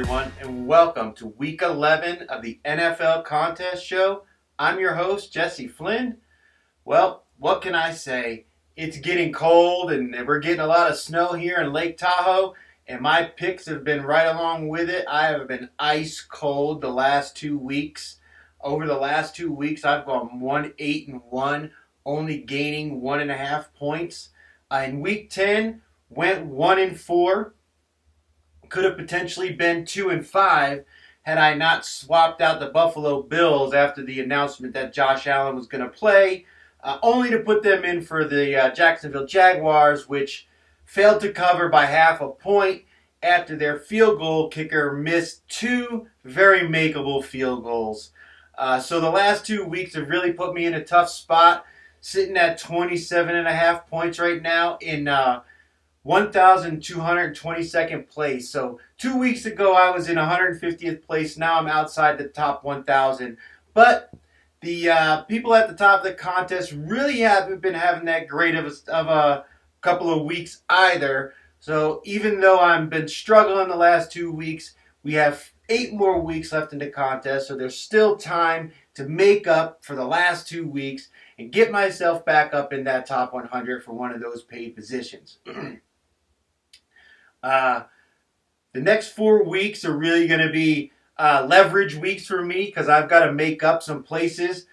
everyone, and welcome to Week 11 of the NFL Contest Show. I'm your host, Jesse Flynn. Well, what can I say? It's getting cold, and we're getting a lot of snow here in Lake Tahoe, and my picks have been right along with it. I have been ice cold the last 2 weeks. Over the last 2 weeks, I've gone 1-8-1, only gaining 1.5 points. In Week 10, went 1-4. Could have potentially been 2-5 had I not swapped out the Buffalo Bills after the announcement that Josh Allen was going to play, only to put them in for the Jacksonville Jaguars, which failed to cover by 0.5 point after their field goal kicker missed 2 very makeable field goals. So the last 2 weeks have really put me in a tough spot, sitting at 27.5 points right now in 1,222nd place. So 2 weeks ago I was in 150th place. Now I'm outside the top 1,000. But the people at the top of the contest really haven't been having that great of a couple of weeks either. So even though I've been struggling the last 2 weeks, we have 8 more weeks left in the contest. So there's still time to make up for the last 2 weeks and get myself back up in that top 100 for one of those paid positions. The next 4 weeks are really going to be leverage weeks for me because I've got to make up some places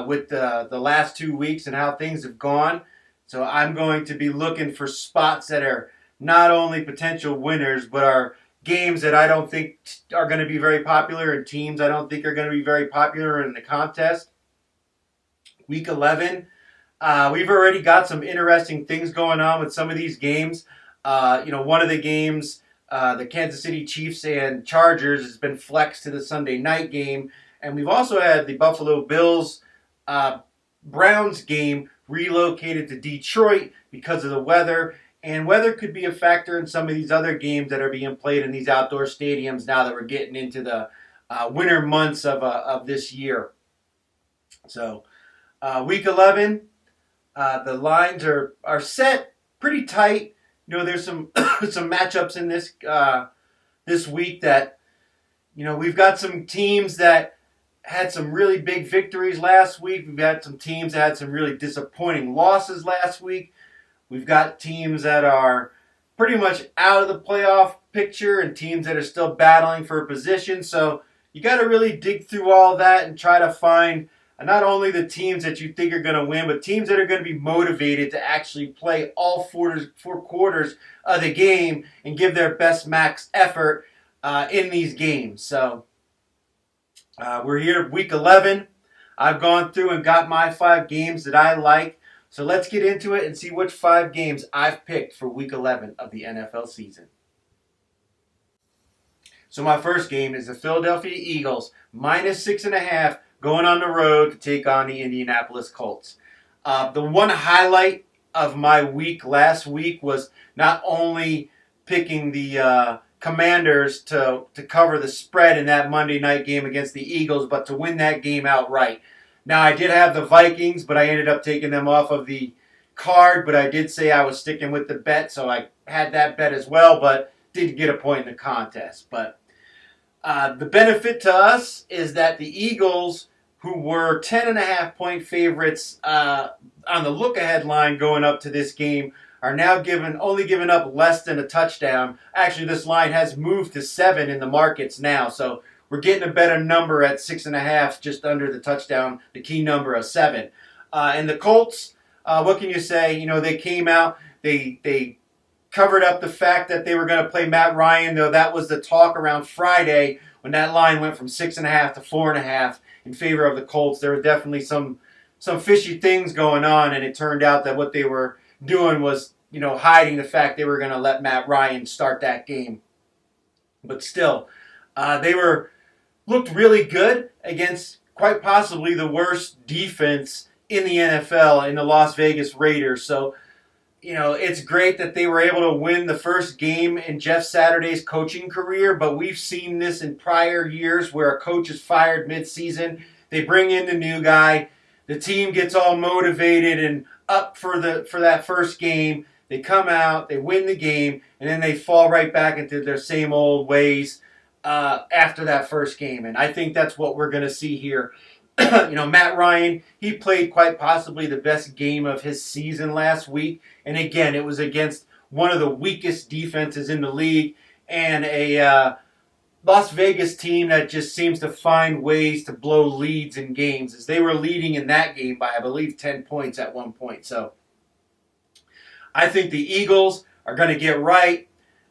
with the last 2 weeks and how things have gone. So I'm going to be looking for spots that are not only potential winners, but are games that I don't think are going to be very popular and teams I don't think are going to be very popular in the contest. Week 11, we've already got some interesting things going on with some of these games. One of the games, the Kansas City Chiefs and Chargers, has been flexed to the Sunday night game. And we've also had the Buffalo Bills Browns game relocated to Detroit because of the weather. And weather could be a factor in some of these other games that are being played in these outdoor stadiums now that we're getting into the winter months of this year. So Week 11, the lines are set pretty tight. There's some some matchups in this week that, we've got some teams that had some really big victories last week. We've got some teams that had some really disappointing losses last week. We've got teams that are pretty much out of the playoff picture and teams that are still battling for a position. So you got to really dig through all that and try to find not only the teams that you think are going to win, but teams that are going to be motivated to actually play all four quarters of the game and give their best max effort in these games. So we're here Week 11. I've gone through and got my 5 games that I like. So let's get into it and see which 5 games I've picked for Week 11 of the NFL season. So my first game is the Philadelphia Eagles, -6.5, going on the road to take on the Indianapolis Colts. The one highlight of my week last week was not only picking the Commanders to cover the spread in that Monday night game against the Eagles, but to win that game outright. Now, I did have the Vikings, but I ended up taking them off of the card, but I did say I was sticking with the bet, so I had that bet as well, but didn't get a point in the contest. But the benefit to us is that the Eagles, who were 10.5-point favorites on the look-ahead line going up to this game, are now only giving up less than a touchdown. Actually, this line has moved to 7 in the markets now, so we're getting a better number at 6.5, just under the touchdown, the key number of 7. And the Colts, what can you say? They came out, they covered up the fact that they were going to play Matt Ryan, though that was the talk around Friday when that line went from 6.5 to 4.5 in favor of the Colts. There were definitely some fishy things going on, and it turned out that what they were doing was, hiding the fact they were going to let Matt Ryan start that game. But still, they looked really good against quite possibly the worst defense in the NFL in the Las Vegas Raiders. So, it's great that they were able to win the first game in Jeff Saturday's coaching career, but we've seen this in prior years where a coach is fired mid-season. They bring in the new guy. The team gets all motivated and up for that first game. They come out, they win the game, and then they fall right back into their same old ways. after that first game. And I think that's what we're going to see here. Matt Ryan, he played quite possibly the best game of his season last week. And again, it was against one of the weakest defenses in the league and a Las Vegas team that just seems to find ways to blow leads in games, as they were leading in that game by, I believe, 10 points at one point. So I think the Eagles are going to get right.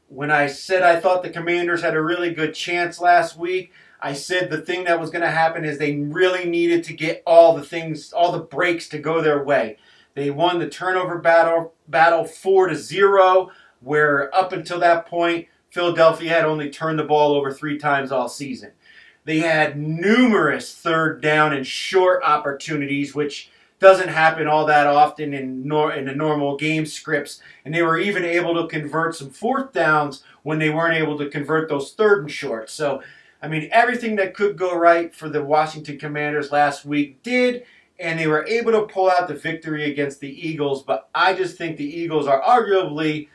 When I said I thought the Commanders had a really good chance last week, I said the thing that was going to happen is they really needed to get all the breaks to go their way. They won the turnover battle 4-0, where up until that point, Philadelphia had only turned the ball over 3 times all season. They had numerous third down and short opportunities, which doesn't happen all that often in the normal game scripts. And they were even able to convert some fourth downs when they weren't able to convert those third and short. So, I mean, everything that could go right for the Washington Commanders last week did, and they were able to pull out the victory against the Eagles. But I just think the Eagles are arguably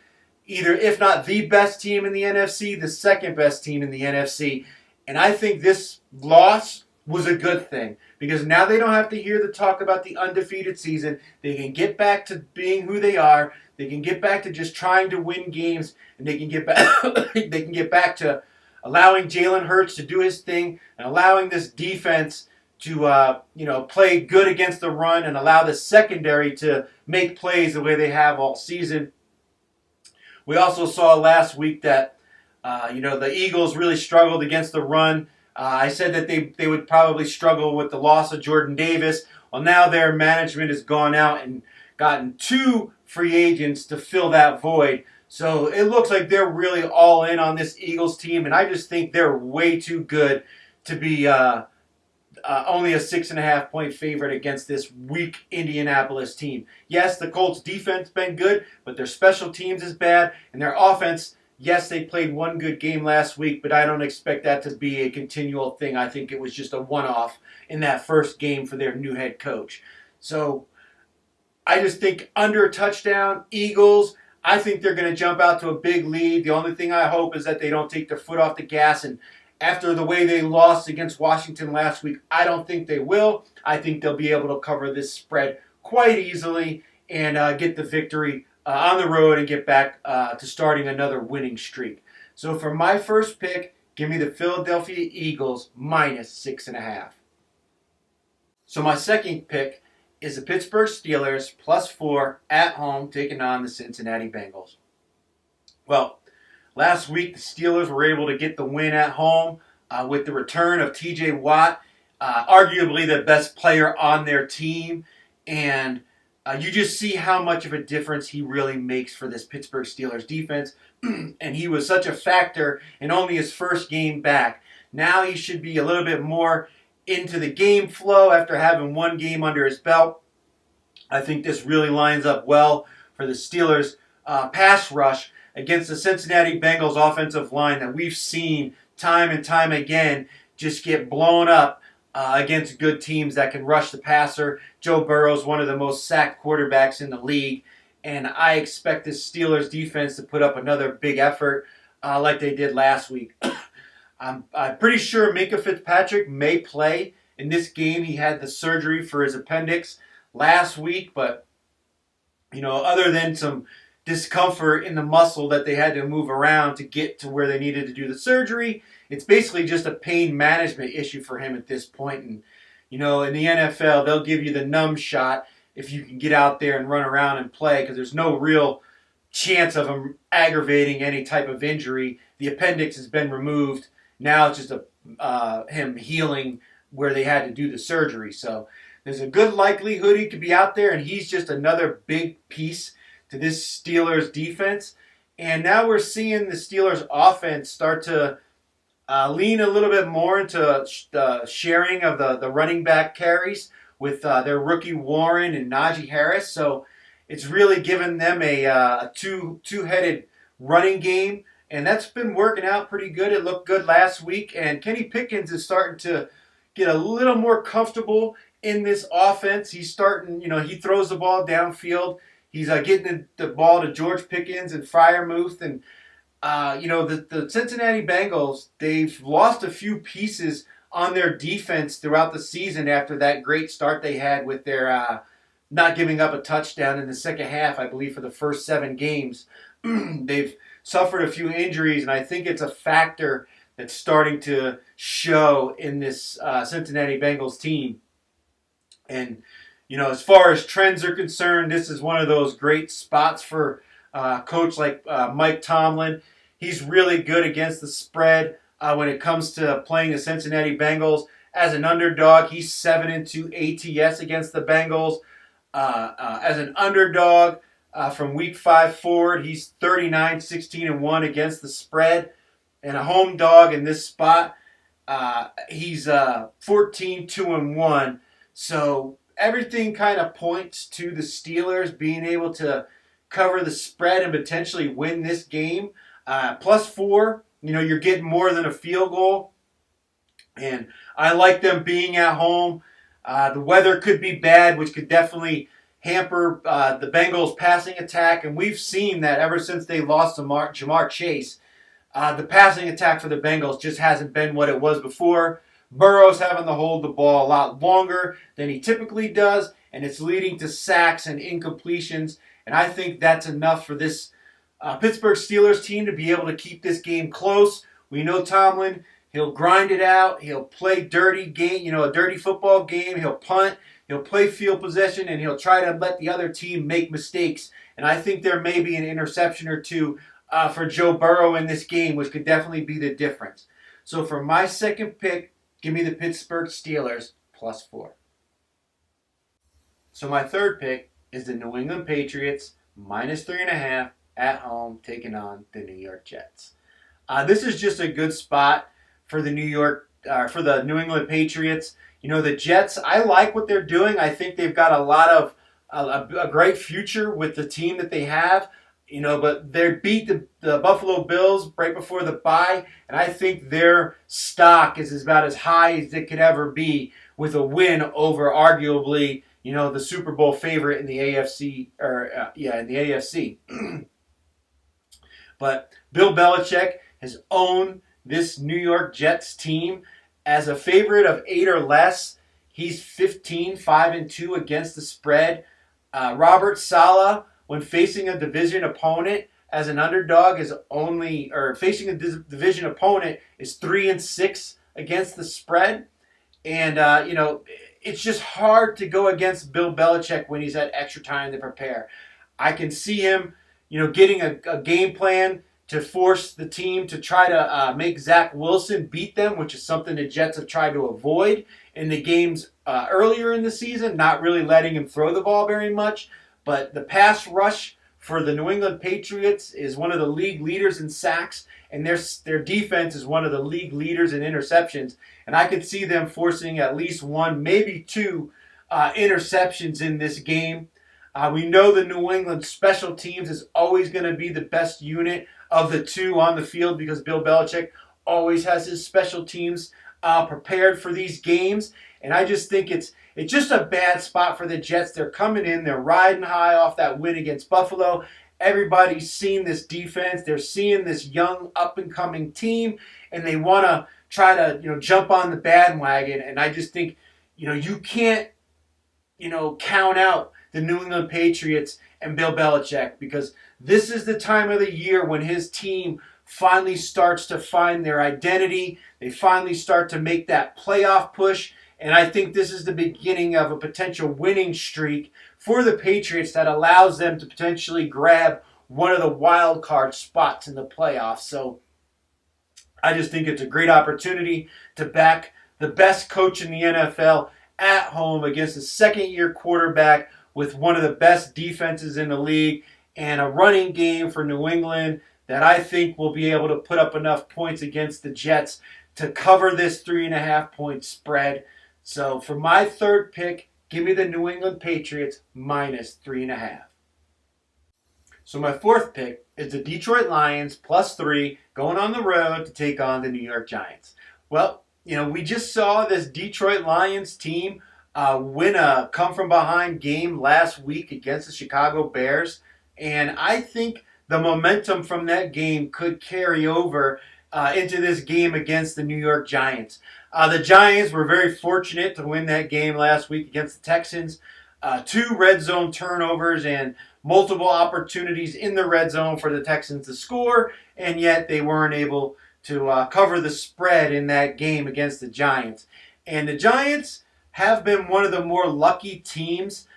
either, if not the best team in the NFC, the second best team in the NFC. And I think this loss was a good thing, because now they don't have to hear the talk about the undefeated season. They can get back to being who they are. They can get back to just trying to win games, and they can get back to allowing Jalen Hurts to do his thing and allowing this defense to play good against the run and allow the secondary to make plays the way they have all season. We also saw last week that the Eagles really struggled against the run. I said that they would probably struggle with the loss of Jordan Davis. Well, now their management has gone out and gotten 2 free agents to fill that void. So it looks like they're really all in on this Eagles team, and I just think they're way too good to be only a 6.5-point favorite against this weak Indianapolis team. Yes, the Colts' defense has been good, but their special teams is bad, and their offense, yes, they played one good game last week, but I don't expect that to be a continual thing. I think it was just a one-off in that first game for their new head coach. So I just think under a touchdown, Eagles, I think they're going to jump out to a big lead. The only thing I hope is that they don't take their foot off the gas, and after the way they lost against Washington last week, I don't think they will. I think they'll be able to cover this spread quite easily and get the victory on the road and get back to starting another winning streak. So for my first pick, give me the Philadelphia Eagles minus 6.5. So my second pick is the Pittsburgh Steelers plus 4 at home taking on the Cincinnati Bengals. Well, last week the Steelers were able to get the win at home with the return of T.J. Watt, arguably the best player on their team, and you just see how much of a difference he really makes for this Pittsburgh Steelers defense. And he was such a factor in only his first game back. Now he should be a little bit more into the game flow after having one game under his belt. I think this really lines up well for the Steelers' pass rush against the Cincinnati Bengals offensive line that we've seen time and time again just get blown up against good teams that can rush the passer. Joe Burrow is one of the most sacked quarterbacks in the league, and I expect this Steelers defense to put up another big effort like they did last week. I'm pretty sure Minkah Fitzpatrick may play in this game. He had the surgery for his appendix last week, but other than some discomfort in the muscle that they had to move around to get to where they needed to do the surgery, it's basically just a pain management issue for him at this point. And in the NFL, they'll give you the numb shot if you can get out there and run around and play, because there's no real chance of him aggravating any type of injury. The appendix has been removed. Now it's just him healing where they had to do the surgery. So there's a good likelihood he could be out there, and he's just another big piece to this Steelers defense. And now we're seeing the Steelers offense start to lean a little bit more into the sharing of the running back carries with their rookie Warren and Najee Harris. So it's really given them a two-headed running game, and that's been working out pretty good. It looked good last week, and Kenny Pickens is starting to get a little more comfortable in this offense. He's starting, he throws the ball downfield. He's getting the ball to George Pickens and Freiermuth, and The Cincinnati Bengals, they've lost a few pieces on their defense throughout the season after that great start they had with their not giving up a touchdown in the second half, I believe, for the first 7 games. They've suffered a few injuries, and I think it's a factor that's starting to show in this Cincinnati Bengals team. And, as far as trends are concerned, this is one of those great spots for a coach like Mike Tomlin. He's really good against the spread when it comes to playing the Cincinnati Bengals. As an underdog, he's 7-2 ATS against the Bengals. As an underdog from week 5 forward, he's 39-16-1 against the spread. And a home dog in this spot, he's 14-2-1. So everything kind of points to the Steelers being able to cover the spread and potentially win this game. +4, you're getting more than a field goal. And I like them being at home. The weather could be bad, which could definitely hamper the Bengals' passing attack. And we've seen that ever since they lost to Ja'Marr Chase. The passing attack for the Bengals just hasn't been what it was before. Burrow's having to hold the ball a lot longer than he typically does, and it's leading to sacks and incompletions. And I think that's enough for this Pittsburgh Steelers team to be able to keep this game close. We know Tomlin, he'll grind it out. He'll play dirty game, a dirty football game. He'll punt. He'll play field possession, and he'll try to let the other team make mistakes. And I think there may be an interception or two for Joe Burrow in this game, which could definitely be the difference. So for my second pick, give me the Pittsburgh Steelers +4. So my third pick is the New England Patriots -3.5 at home, taking on the New York Jets. This is just a good spot for the New England Patriots. The Jets, I like what they're doing. I think they've got a lot of a great future with the team that they have. But they beat the Buffalo Bills right before the bye, and I think their stock is about as high as it could ever be with a win over arguably, the Super Bowl favorite in the AFC, in the AFC. But Bill Belichick has owned this New York Jets team as a favorite of 8 or less. He's 15-5-2 against the spread. Robert Saleh, when facing a division opponent as an underdog, facing a division opponent is 3-6 against the spread. And, it's just hard to go against Bill Belichick when he's had extra time to prepare. I can see him, getting a game plan to force the team to try to make Zach Wilson beat them, which is something the Jets have tried to avoid in the games earlier in the season, not really letting him throw the ball very much. But the pass rush for the New England Patriots is one of the league leaders in sacks, and their defense is one of the league leaders in interceptions. And I could see them forcing at least 1, maybe 2 interceptions in this game. We know the New England special teams is always going to be the best unit of the 2 on the field because Bill Belichick always has his special teams prepared for these games. And I just think it's just a bad spot for the Jets. They're coming in. They're riding high off that win against Buffalo. Everybody's seen this defense. They're seeing this young, up-and-coming team, and they want to try to, jump on the bandwagon. And I just think, you can't, count out the New England Patriots and Bill Belichick because this is the time of the year when his team finally starts to find their identity. They finally start to make that playoff push. And I think this is the beginning of a potential winning streak for the Patriots that allows them to potentially grab one of the wild card spots in the playoffs. So I just think it's a great opportunity to back the best coach in the NFL at home against a second-year quarterback with one of the best defenses in the league and a running game for New England that I think will be able to put up enough points against the Jets to cover this 3.5-point spread. So for my third pick, give me the New England Patriots -3.5. So my fourth pick is the Detroit Lions +3 going on the road to take on the New York Giants. Well, we just saw this Detroit Lions team win a come-from-behind game last week against the Chicago Bears. And I think the momentum from that game could carry over into this game against the New York Giants. The Giants were very fortunate to win that game last week against the Texans. Two red zone turnovers and multiple opportunities in the red zone for the Texans to score, and yet they weren't able to cover the spread in that game against the Giants. And the Giants have been one of the more lucky teams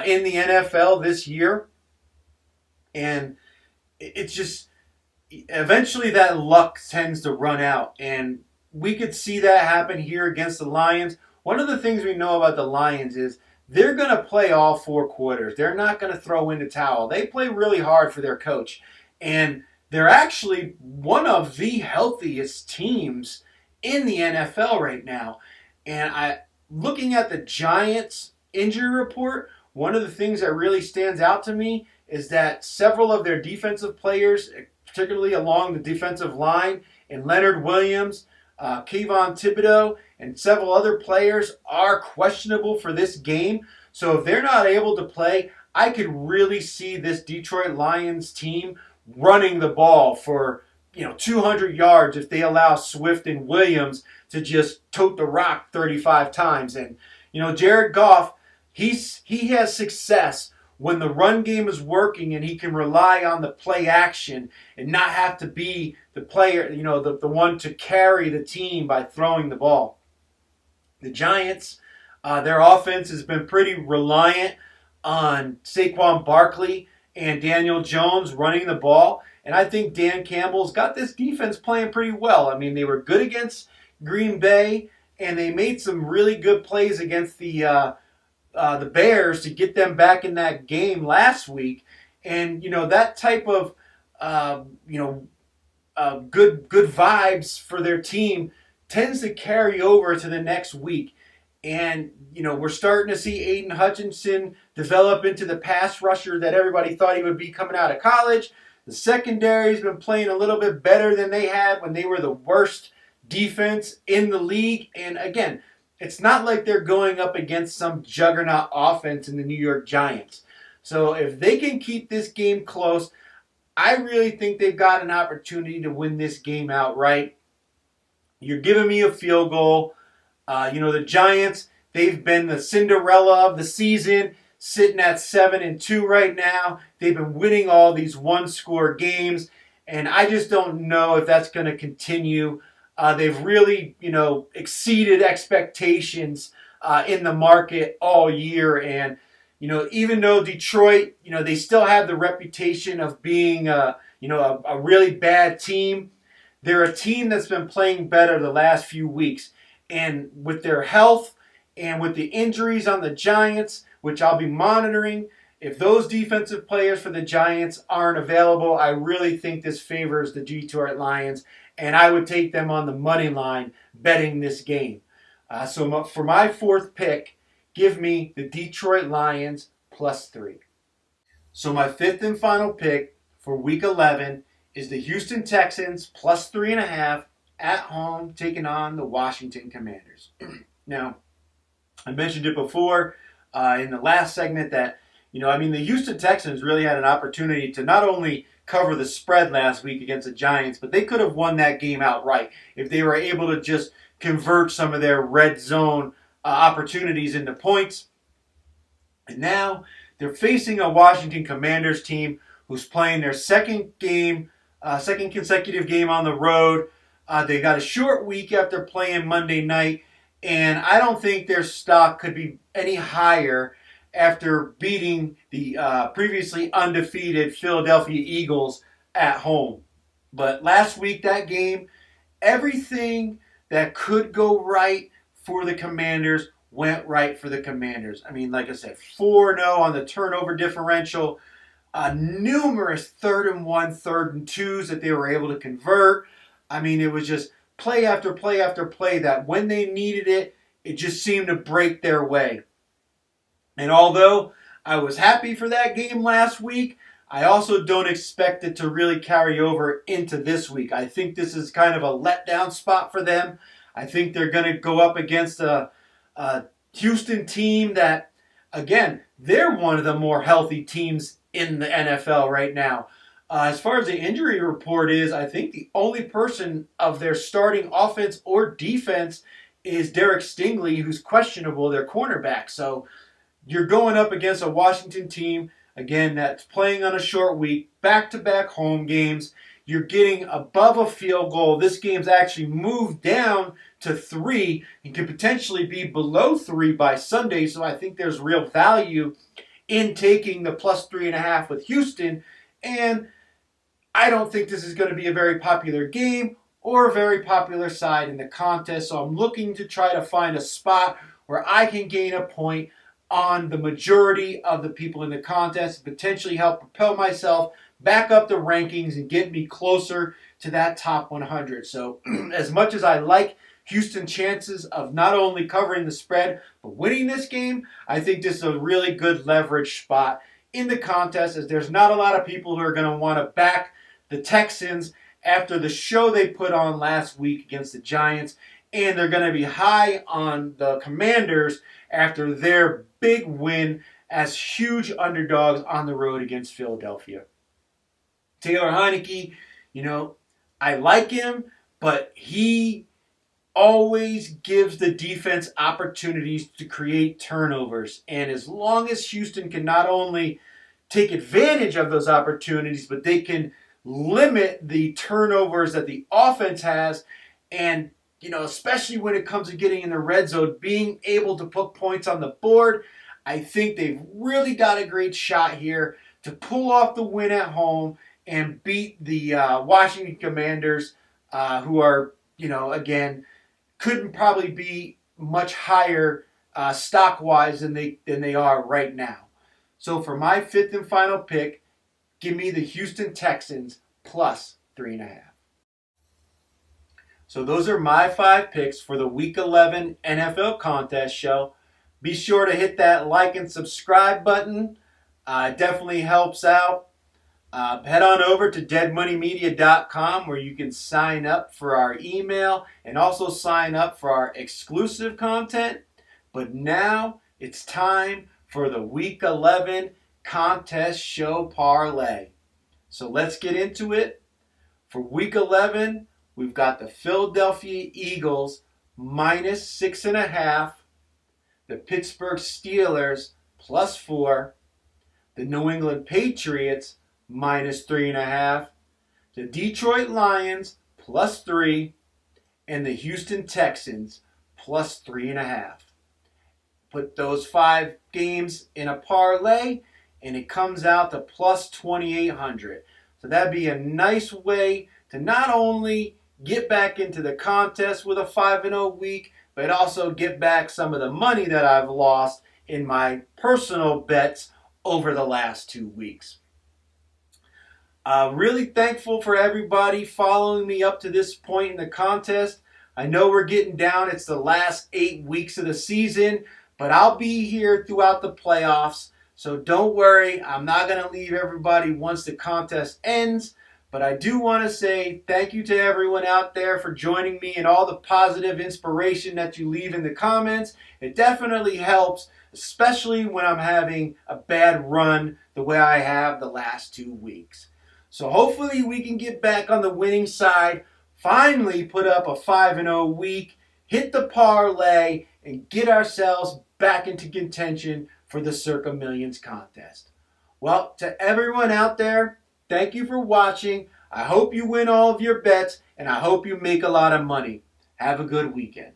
in the NFL this year. And it's just, eventually that luck tends to run out. And we could see that happen here against the Lions. One of the things we know about the Lions is they're going to play all 4 quarters. They're not going to throw in the towel. They play really hard for their coach. And they're actually one of the healthiest teams in the NFL right now. And looking at the Giants injury report, one of the things that really stands out to me is that several of their defensive players, particularly along the defensive line, and Leonard Williams, Kayvon Thibodeau, and several other players are questionable for this game. So if they're not able to play, I could really see this Detroit Lions team running the ball for 200 yards if they allow Swift and Williams to just tote the rock 35 times. And Jared Goff, he has success when the run game is working and he can rely on the play action and not have to be the player, the one to carry the team by throwing the ball. The Giants, their offense has been pretty reliant on Saquon Barkley and Daniel Jones running the ball. And I think Dan Campbell's got this defense playing pretty well. I mean, they were good against Green Bay, and they made some really good plays against the Bears to get them back in that game last week. And, that type of, good vibes for their team tends to carry over to the next week. And, we're starting to see Aiden Hutchinson develop into the pass rusher that everybody thought he would be coming out of college. The secondary's been playing a little bit better than they had when they were the worst defense in the league. And again, it's not like they're going up against some juggernaut offense in the New York Giants. So if they can keep this game close, I really think they've got an opportunity to win this game outright. You're giving me a field goal. The Giants, they've been the Cinderella of the season, sitting at 7-2 right now. They've been winning all these one-score games, and I just don't know if that's going to continue. They've really, exceeded expectations in the market all year. And, even though Detroit, they still have the reputation of being, a really bad team, they're a team that's been playing better the last few weeks. And with their health and with the injuries on the Giants, which I'll be monitoring, if those defensive players for the Giants aren't available, I really think this favors the Detroit Lions. And I would take them on the money line betting this game. So for my 4th pick, give me the Detroit Lions +3. So my 5th and final pick for Week 11 is the Houston Texans +3.5 at home taking on the Washington Commanders. Now, I mentioned it before in the last segment that, the Houston Texans really had an opportunity to not only cover the spread last week against the Giants, but they could have won that game outright if they were able to just convert some of their red zone opportunities into points. And now they're facing a Washington Commanders team who's playing their second consecutive game on the road. They got a short week after playing Monday night, and I don't think their stock could be any higher after beating the previously undefeated Philadelphia Eagles at home. But last week, that game, everything that could go right for the Commanders went right for the Commanders. I mean, like I said, 4-0 on the turnover differential, numerous 3rd and 1, 3rd and 2s that they were able to convert. I mean, it was just play after play after play that when they needed it, it just seemed to break their way. And although I was happy for that game last week, I also don't expect it to really carry over into this week. I think this is kind of a letdown spot for them. I think they're going to go up against a Houston team that, again, they're one of the more healthy teams in the NFL right now. As far as the injury report is, I think the only person of their starting offense or defense is Derek Stingley, who's questionable, their cornerback. So you're going up against a Washington team, again, that's playing on a short week, back-to-back home games. You're getting above a field goal. This game's actually moved down to 3 and could potentially be below 3 by Sunday. So I think there's real value in taking the plus 3.5 with Houston. And I don't think this is going to be a very popular game or a very popular side in the contest. So I'm looking to try to find a spot where I can gain a point on the majority of the people in the contest, potentially help propel myself back up the rankings and get me closer to that top 100. So as much as I like Houston's chances of not only covering the spread but winning this game, I think this is a really good leverage spot in the contest, as there's not a lot of people who are going to want to back the Texans after the show they put on last week against the Giants, and they're going to be high on the Commanders after their big win as huge underdogs on the road against Philadelphia. Taylor Heinicke, I like him, but he always gives the defense opportunities to create turnovers. And as long as Houston can not only take advantage of those opportunities, but they can limit the turnovers that the offense has, and especially when it comes to getting in the red zone, being able to put points on the board, I think they've really got a great shot here to pull off the win at home and beat the Washington Commanders, who are, again, couldn't probably be much higher stock-wise than they are right now. So for my fifth and final pick, give me the Houston Texans plus 3.5. So those are my 5 picks for the Week 11 NFL Contest Show. Be sure to hit that like and subscribe button. It definitely helps out. Head on over to deadmoneymedia.com, where you can sign up for our email and also sign up for our exclusive content. But now it's time for the Week 11 Contest Show Parlay. So let's get into it. For Week 11, we've got the Philadelphia Eagles minus 6.5, the Pittsburgh Steelers plus 4, the New England Patriots minus 3.5, the Detroit Lions plus 3, and the Houston Texans plus 3.5. Put those 5 games in a parlay, and it comes out to plus 2,800. So that'd be a nice way to not only get back into the contest with a 5-0 week, but also get back some of the money that I've lost in my personal bets over the last 2 weeks. Really thankful for everybody following me up to this point in the contest. I know we're getting down. It's the last 8 weeks of the season, but I'll be here throughout the playoffs. So don't worry. I'm not going to leave everybody once the contest ends. But I do want to say thank you to everyone out there for joining me and all the positive inspiration that you leave in the comments. It definitely helps, especially when I'm having a bad run the way I have the last 2 weeks. So hopefully we can get back on the winning side, finally put up a 5-0 week, hit the parlay, and get ourselves back into contention for the Circa Millions contest. Well, to everyone out there, thank you for watching. I hope you win all of your bets, and I hope you make a lot of money. Have a good weekend.